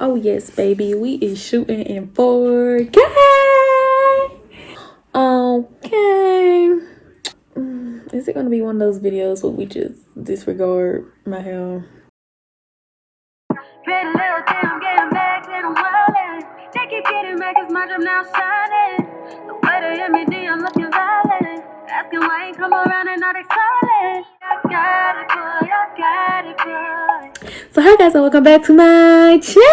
Oh yes, baby, we is shooting in 4K. Okay. Is it gonna be one of those videos where we just disregard my hair? Pretty little thing, I'm getting back to the world. They keep getting back as much, I'm now shining. The way they hit me, I'm looking violent. Asking why you come around and not excited. I got it, boy, I got it, boy. So hi guys, and welcome back to my channel.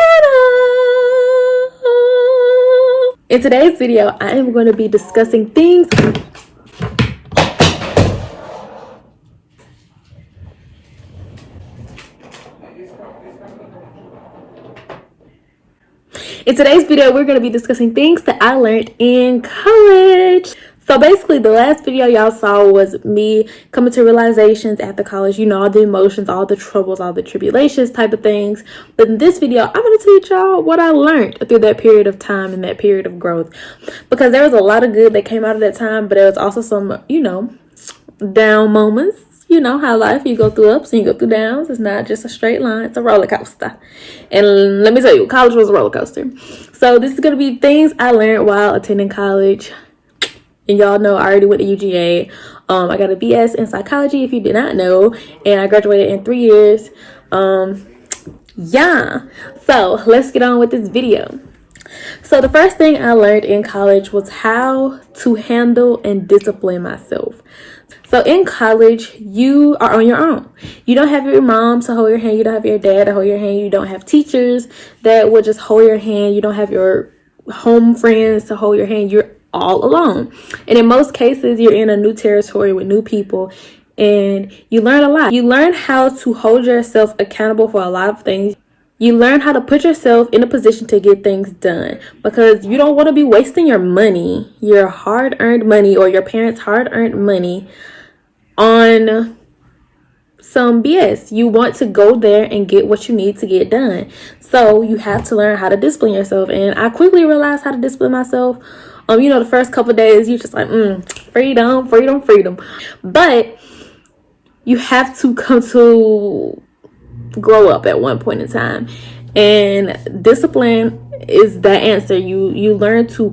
In today's video, I am going to be discussing things. In today's video, we're going to be discussing things that I learned in college. So basically, the last video y'all saw was me coming to realizations after college. You know, all the emotions, all the troubles, all the tribulations type of things. But in this video, I'm going to teach y'all what I learned through that period of time and that period of growth. Because there was a lot of good that came out of that time, but there was also some, you know, down moments. You know how life, you go through ups and you go through downs. It's not just a straight line, it's a roller coaster. And let me tell you, college was a roller coaster. So this is going to be things I learned while attending college. And y'all know I already went to UGA. I got a BS in psychology, if you did not know. And I graduated in 3 years. Yeah. So let's get on with this video. So the first thing I learned in college was how to handle and discipline myself. So in college, you are on your own. You don't have your mom to hold your hand. You don't have your dad to hold your hand. You don't have teachers that will just hold your hand. You don't have your home friends to hold your hand. You're all alone. And in most cases, you're in a new territory with new people. And you learn a lot. You learn how to hold yourself accountable for a lot of things. You learn how to put yourself in a position to get things done, because you don't want to be wasting your money, your hard-earned money, or your parents' hard-earned money on some BS. You want to go there and get what you need to get done. So you have to learn how to discipline yourself. And I quickly realized how to discipline myself. You know, the first couple of days, you're just like, freedom, freedom, freedom. But you have to come to grow up at one point in time, and discipline is the answer. You learn to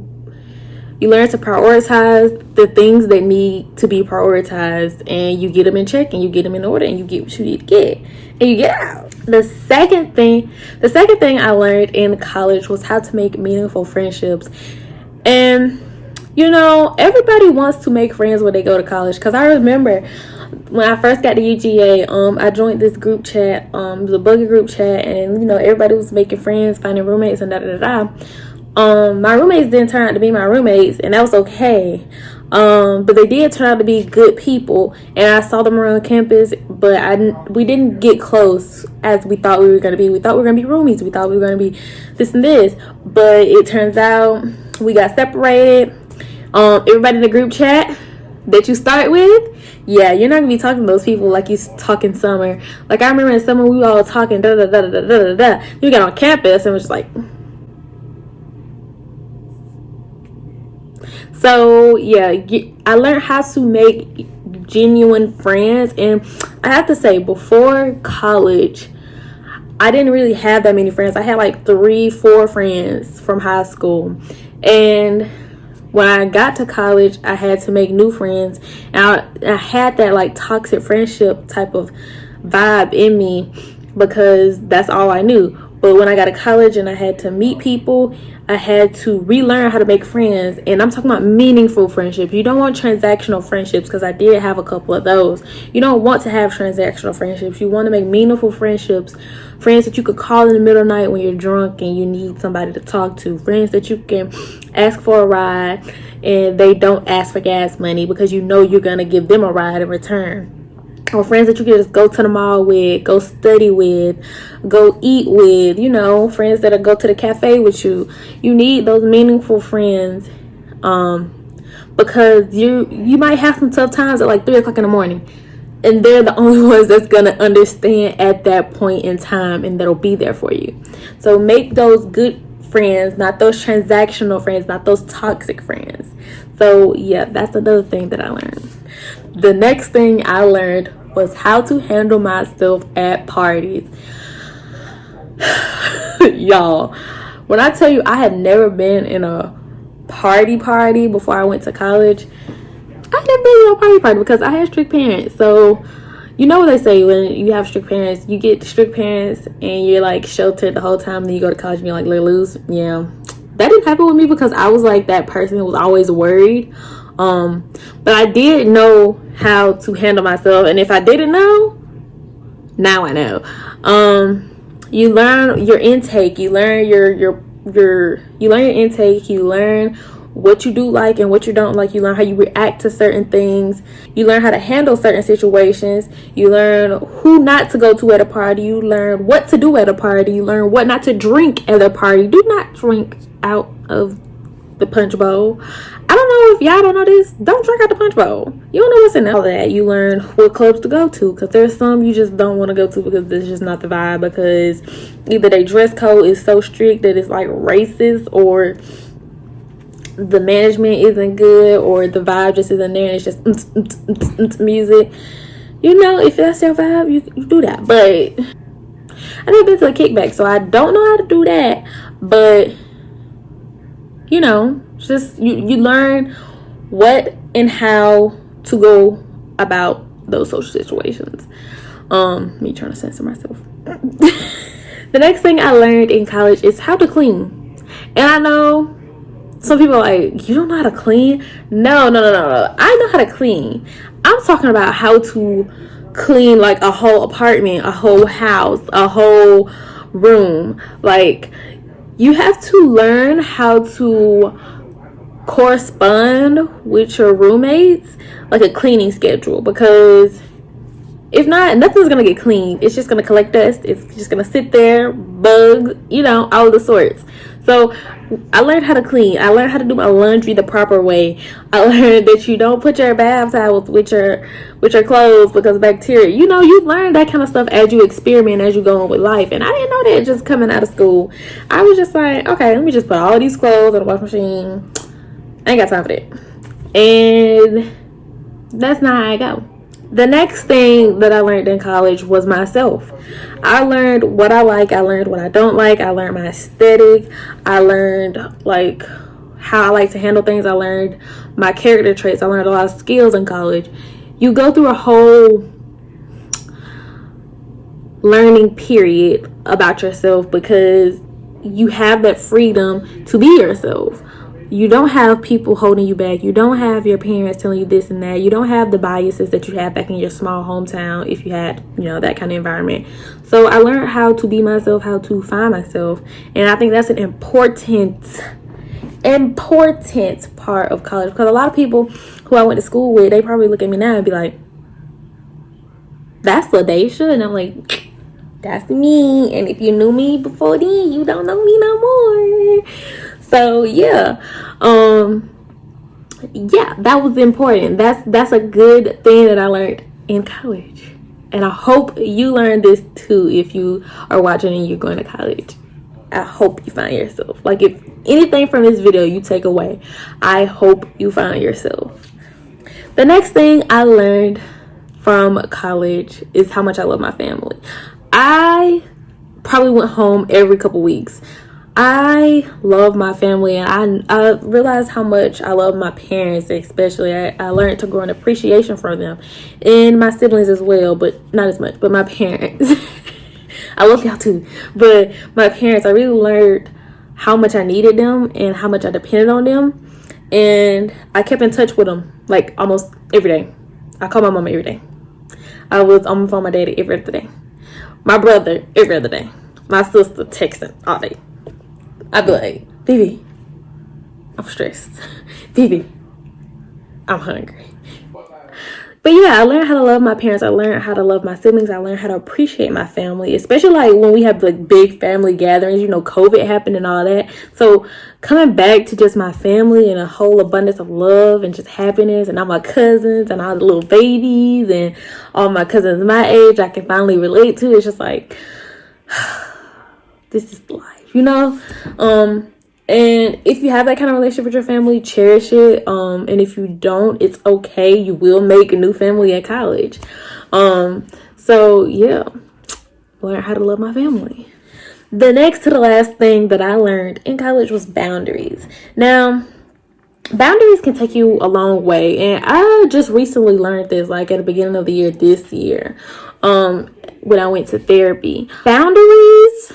prioritize the things that need to be prioritized, and you get them in check, and you get them in order, and you get what you need to get, and you get out. The second thing I learned in college was how to make meaningful friendships. And you know, everybody wants to make friends when they go to college, because I remember when I first got to UGA, I joined this group chat, the buggy group chat, and you know, everybody was making friends, finding roommates, and my roommates didn't turn out to be my roommates, and that was okay. But they did turn out to be good people, and I saw them around campus, but we didn't get close as we thought we were going to be. We thought we were going to be roomies. We thought we were going to be this and this, but it turns out we got separated. Everybody in the group chat that you start with, yeah, you're not gonna be talking to those people like you talk in summer. Like I remember in summer we were all talking da da da da da da da. You got on campus and it was just like. So yeah, I learned how to make genuine friends, and I have to say, before college, I didn't really have that many friends. I had like 3-4 friends from high school, and when I got to college, I had to make new friends, and I had that like toxic friendship type of vibe in me, because that's all I knew. But when I got to college and I had to meet people, I had to relearn how to make friends. And I'm talking about meaningful friendships. You don't want transactional friendships, because I did have a couple of those. You don't want to have transactional friendships. You want to make meaningful friendships. Friends that you could call in the middle of the night when you're drunk and you need somebody to talk to. Friends that you can ask for a ride and they don't ask for gas money, because you know you're going to give them a ride in return. Or friends that you can just go to the mall with, go study with, go eat with, you know, friends that'll go to the cafe with you. You need those meaningful friends, because you might have some tough times at like 3 o'clock in the morning, and they're the only ones that's going to understand at that point in time, and that'll be there for you. So make those good friends, not those transactional friends, not those toxic friends. So yeah, that's another thing that I learned. The next thing I learned was how to handle myself at parties. Y'all, when I tell you I had never been in a party before I went to college, I had never been in a party because I had strict parents. So you know what they say, when you have strict parents, you get strict parents and you're like sheltered the whole time, then you go to college and you're like let loose. Yeah, that didn't happen with me because I was like that person who was always worried. But I did know how to handle myself, and if I didn't know, now I know. You learn your intake, you learn you learn your intake, you learn what you do like and what you don't like, you learn how you react to certain things, you learn how to handle certain situations, you learn who not to go to at a party, you learn what to do at a party, you learn what not to drink at a party. Do not drink out of the punch bowl. I don't know if y'all don't know this. Don't drink out the punch bowl. You don't know what's in all that. You learn what clubs to go to, because there's some you just don't want to go to because it's just not the vibe, because either their dress code is so strict that it's like racist, or the management isn't good, or the vibe just isn't there and it's just music. You know, if that's your vibe, you do that. But I've never been to a kickback, so I don't know how to do that. But you know, just you learn what and how to go about those social situations. Me trying to censor myself. The next thing I learned in college is how to clean. And I know some people are like, you don't know how to clean? No. I know how to clean. I'm talking about how to clean like a whole apartment, a whole house, a whole room. Like, you have to learn how to correspond with your roommates, like a cleaning schedule, because if not, nothing's gonna get cleaned. It's just gonna collect dust. It's just gonna sit there, bugs, you know, all of the sorts. So I learned how to clean. I learned how to do my laundry the proper way. I learned that you don't put your bath towels with your clothes because of bacteria. You know, you learn that kind of stuff as you experiment, as you go on with life. And I didn't know that just coming out of school. I was just like, okay, let me just put all these clothes in the washing machine. I ain't got time for that. And that's not how I go. The next thing that I learned in college was myself. I learned what I like. I learned what I don't like. I learned my aesthetic. I learned like how I like to handle things. I learned my character traits. I learned a lot of skills in college. You go through a whole learning period about yourself because you have that freedom to be yourself. You don't have people holding you back. You don't have your parents telling you this and that. You don't have the biases that you had back in your small hometown if you had, you know, that kind of environment. So I learned how to be myself, how to find myself. And I think that's an important part of college, because a lot of people who I went to school with, they probably look at me now and be like, that's LaDaisha. And I'm like, that's me. And if you knew me before then, you don't know me no more. So yeah, that was important. That's a good thing that I learned in college, and I hope you learned this too. If you are watching and you're going to college, I hope you find yourself. Like, if anything from this video you take away, I hope you find yourself. The next thing I learned from college is how much I love my family. I probably went home every couple weeks. I love my family, and I realized how much I love my parents, especially. I learned to grow an appreciation for them, and my siblings as well, but not as much. But my parents, I love y'all too. But my parents, I really learned how much I needed them and how much I depended on them, and I kept in touch with them like almost every day. I call my mama every day. I was on the phone with my daddy every other day. My brother every other day. My sister texting all day. I'd be like, Vivi, I'm stressed. Vivi, I'm hungry. But yeah, I learned how to love my parents. I learned how to love my siblings. I learned how to appreciate my family, especially like when we have like big family gatherings. You know, COVID happened and all that. So coming back to just my family and a whole abundance of love and just happiness, and all my cousins and all the little babies and all my cousins my age I can finally relate to. It's just like, this is life, you know? And if you have that kind of relationship with your family, cherish it. And if you don't, it's okay. You will make a new family at college. So yeah, learn how to love my family. The next to the last thing that I learned in college was boundaries. Now, boundaries can take you a long way, and I just recently learned this, like at the beginning of the year this year, when I went to therapy. Boundaries,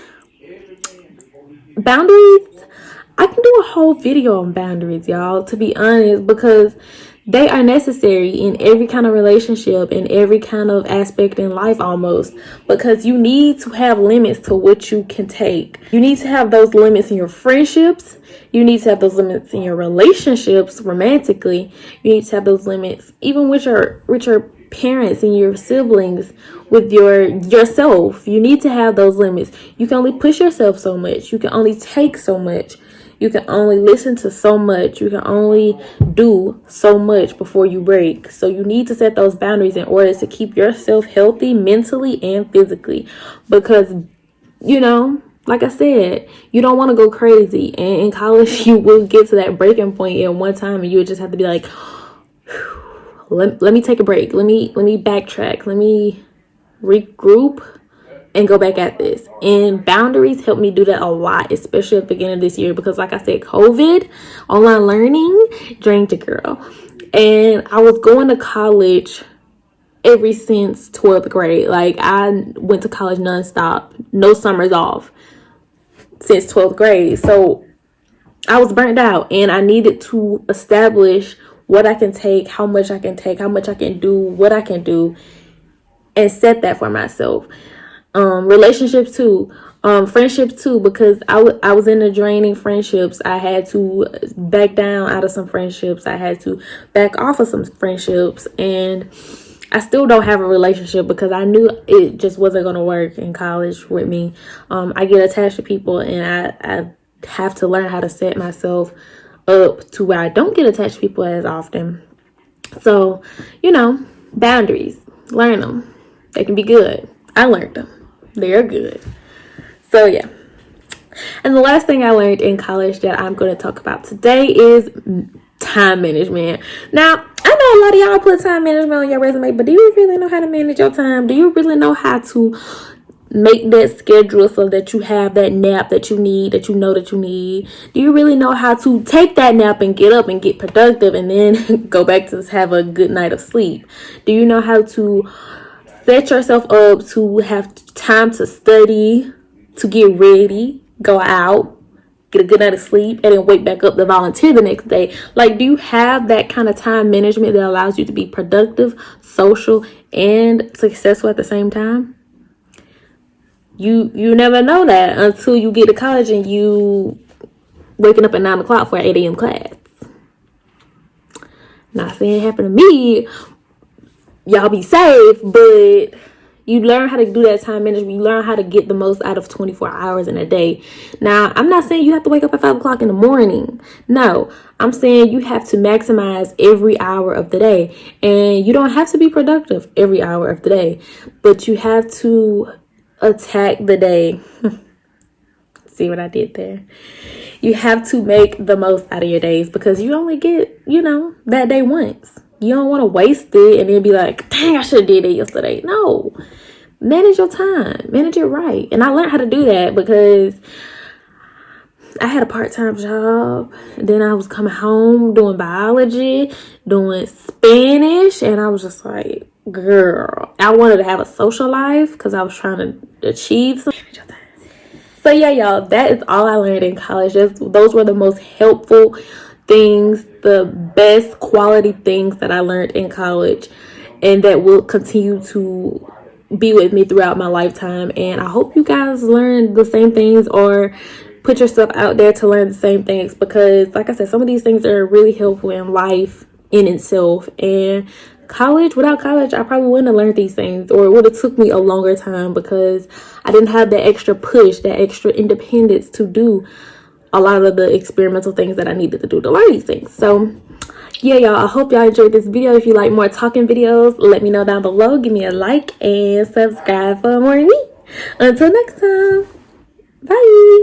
I can do a whole video on boundaries, y'all, to be honest, because they are necessary in every kind of relationship, in every kind of aspect in life almost, because you need to have limits to what you can take. You need to have those limits in your friendships. You need to have those limits in your relationships romantically. You need to have those limits even with your parents and your siblings, with yourself. You need to have those limits. You can only push yourself so much. You can only take so much. You can only listen to so much. You can only do so much before you break. So you need to set those boundaries in order to keep yourself healthy mentally and physically. Because, you know, like I said, you don't want to go crazy. And in college, you will get to that breaking point at one time, and you would just have to be like, let me take a break. Let me backtrack. Let me regroup and go back at this. And boundaries helped me do that a lot, especially at the beginning of this year, because like I said, COVID, online learning drained your girl. And I was going to college ever since 12th grade. Like, I went to college nonstop, no summers off since 12th grade. So I was burnt out, and I needed to establish what I can take, how much I can take, how much I can do, what I can do, and set that for myself. Relationships too, friendships too, because I was in the draining friendships. I had to back down out of some friendships. I had to back off of some friendships, and I still don't have a relationship because I knew it just wasn't going to work in college with me. I get attached to people, and I have to learn how to set myself up to where I don't get attached to people as often. So, you know, boundaries, learn them. They can be good. I learned them. They're good. So yeah. And the last thing I learned in college that I'm going to talk about today is time management. Now, I know a lot of y'all put time management on your resume, but do you really know how to manage your time? Do you really know how to make that schedule so that you have that nap that you need, that you know that you need? Do you really know how to take that nap and get up and get productive and then go back to have a good night of sleep? Do you know how to set yourself up to have time to study, to get ready, go out, get a good night of sleep, and then wake back up to volunteer the next day? Like, do you have that kind of time management that allows you to be productive, social, and successful at the same time? You never know that until you get to college and you waking up at 9 o'clock for an 8 a.m. class. Not saying it happened to me. Y'all be safe, but you learn how to do that time management. You learn how to get the most out of 24 hours in a day. Now, I'm not saying you have to wake up at 5 o'clock in the morning. No, I'm saying you have to maximize every hour of the day. And you don't have to be productive every hour of the day, but you have to attack the day. See what I did there? You have to make the most out of your days, because you only get, that day once. You don't want to waste it and then be like, dang, I should have did it yesterday. No, manage your time, manage it right. And I learned how to do that because I had a part-time job. Then I was coming home doing biology, doing Spanish, and I was just like, girl, I wanted to have a social life because I was trying to achieve something. So yeah, y'all, that is all I learned in college. Those were the most helpful things, the best quality things that I learned in college, and that will continue to be with me throughout my lifetime. And I hope you guys learn the same things or put yourself out there to learn the same things, because like I said, some of these things are really helpful in life in itself. And without college, I probably wouldn't have learned these things, or it would have took me a longer time because I didn't have that extra push, that extra independence to do a lot of the experimental things that I needed to do to learn these things. So yeah, y'all, I hope y'all enjoyed this video. If you like more talking videos, let me know down below. Give me a like and subscribe for more of me. Until next time, bye.